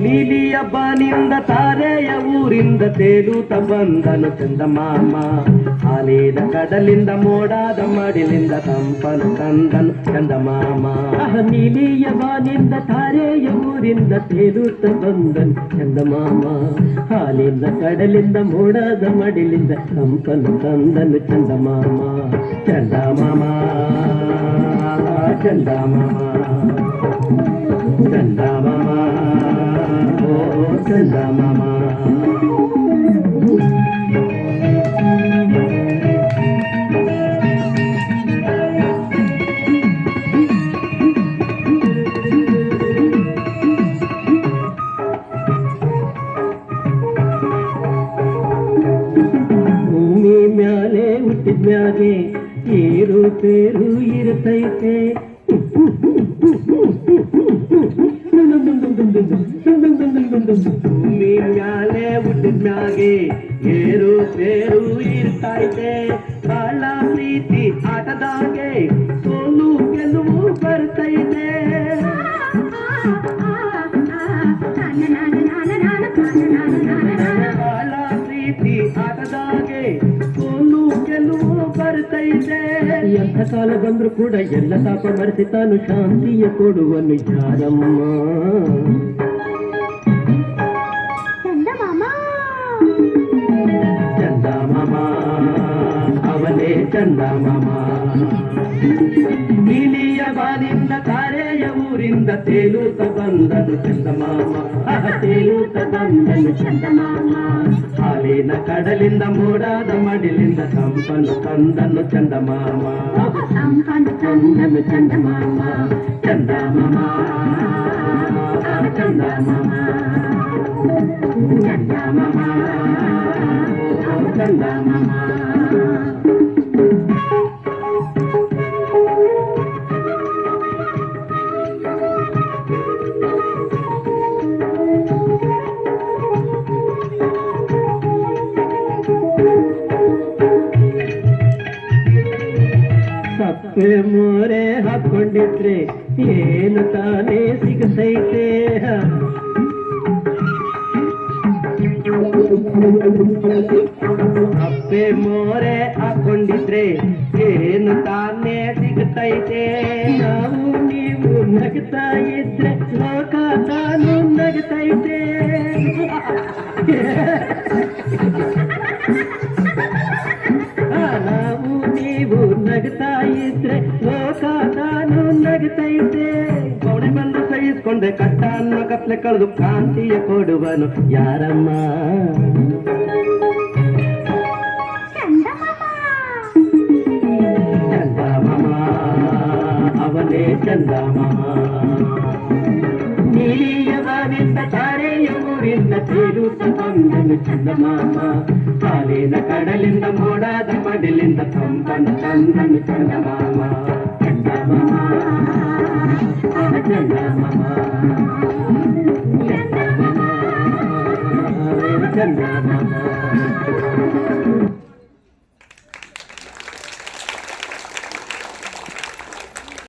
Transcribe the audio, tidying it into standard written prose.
ನೀಲಿಯ ಬಾನಿಂದ ತಾರೆಯ ಊರಿಂದ ತೇಲೂತ ಬಂದನು ಚಂದಮಾಮ. ಹಾಲಿನ ಕಡಲಿಂದ ಮೋಡಾದ ಮಡಿಲಿಂದ ತಂಪನು ತಂದನು ಚಂದಮಾಮ. ನೀಲಿಯ ಬಾನಿಂದ ತಾರೆಯ ಊರಿಂದ ತೇಲೂತ ಬಂದನು ಚಂದಮಾಮ. ಹಾಲಿನ ಕಡಲಿಂದ ಮೋಡಾದ ಮಡಿಲಿಂದ ತಂಪನು ತಂದನು ಚಂದಮಾಮ. ಚಂದಮಾಮ ಚಂದಮಾಮ ಚಂದಮಾಮ ಓ ಚಂದಮಾಮ. ಭೂಮಿ ಮ್ಯಾಲೆ ಹುಟ್ಟಿದ್ಮ್ಯಾಗೆ ಏರು ತೇರು ಇರ್ತೈತೆ. ಭೂಮಿ ಮ್ಯಾಲೆ ಹುಟ್ಟಿದ್ಮ್ಯಾಗೆ ಏರು ತೇರು ಇರ್ತೈತೆ. ಬಾಳ ಪ್ರೀತಿ ಆಟದಾಗೆ ಸೋಲು ಗೆಲುವು ಬರ್ತೈತೆ. ಬಾಳ ಪ್ರೀತಿ ಆಟದಾಗೆ ಸೋಲು ಗೆಲುವು ಬರ್ತೈತೆ. ಎಂಥ ಕಾಲ ಬಂದ್ರು ಕೂಡ ಎಲ್ಲ ತಾಪ ಮರೆಸಿ ತಾನು ಶಾಂತಿಯ ಕೊಡುವನು ಯಾರಮ್ಮ. ಚಂದಮಾಮ ಅವನೇ ಚಂದಮಾಮ. ನೀಲಿಯ ಬಾನಿಂದ ತಾರೆಯ ಊರಿಂದ ತೇಲೂತ ಬಂದನು ಚಂದಮಾಮ. ತೇಲೂತ ಬಂದನು ಚಂದಮಾಮ. ಹಾಲಿನ ಕಡಲಿಂದ ಮೋಡಾದ ಮಡಿಲಿಂದ ತಂಪನು ತಂದನು ಚಂದಮಾಮ. ತಂಪನು ತಂದನು ಚಂದಮಾಮ. ಚಂದಮಾಮ ಚಂದಮಾಮ ಚಂದಮಾಮ ಚಂದಮಾಮ. ಸಪ್ಪೆ ಮೋರೆ ಹಾಕೊಂಡಿದ್ರೆ ಏನು ತಾನೇ ಸಿಗತೈತೆ. ಸಪ್ಪೆ ಮೋರೆ ಹಾಕೊಂಡಿದ್ರೆ ಏನು ತಾನೇ ಸಿಗತೈತೆ. ನಾವು ನೀವು ನಗ್ತಾ ಇದ್ರೆ ಲೋಕ ತಾನು ನಗತೈತೆ. ನಾವು ನೀವು ನಗ್ತಾ ಇದ್ರೆ ಲೋಕ ತಾನು ನಗತೈತೆ. ಕೋಣೆ ಬಂದು ಸಹಿಸ್ಕೊಂಡೆ ಕಟ್ಟ ಅನ್ನೋ ಕತ್ಲೆ ಕಳೆದು ಕಾಂತಿಯ ಕೊಡುವನು ಯಾರಮ್ಮ. ಚಂದಮಾಮ ಅವನೇ ಚಂದಮಾಮ. ನೀಲಿಯ ಬಾನಿಂದ ತಾರೆಯ ಊರಿಂದ ತೇಲೂತ ಬಂದನು ಚಂದಮಾಮ. ಹಾಲಿನ ಕಡಲಿಂದ ಮೋಡಾದ ಮಡಿಲಿಂದ ತಂಪನು ತಂದನು ಚಂದಮಾಮ. ಚಂದಮಾಮ ಚಂದಮಾಮ ಚಂದಮಾಮ.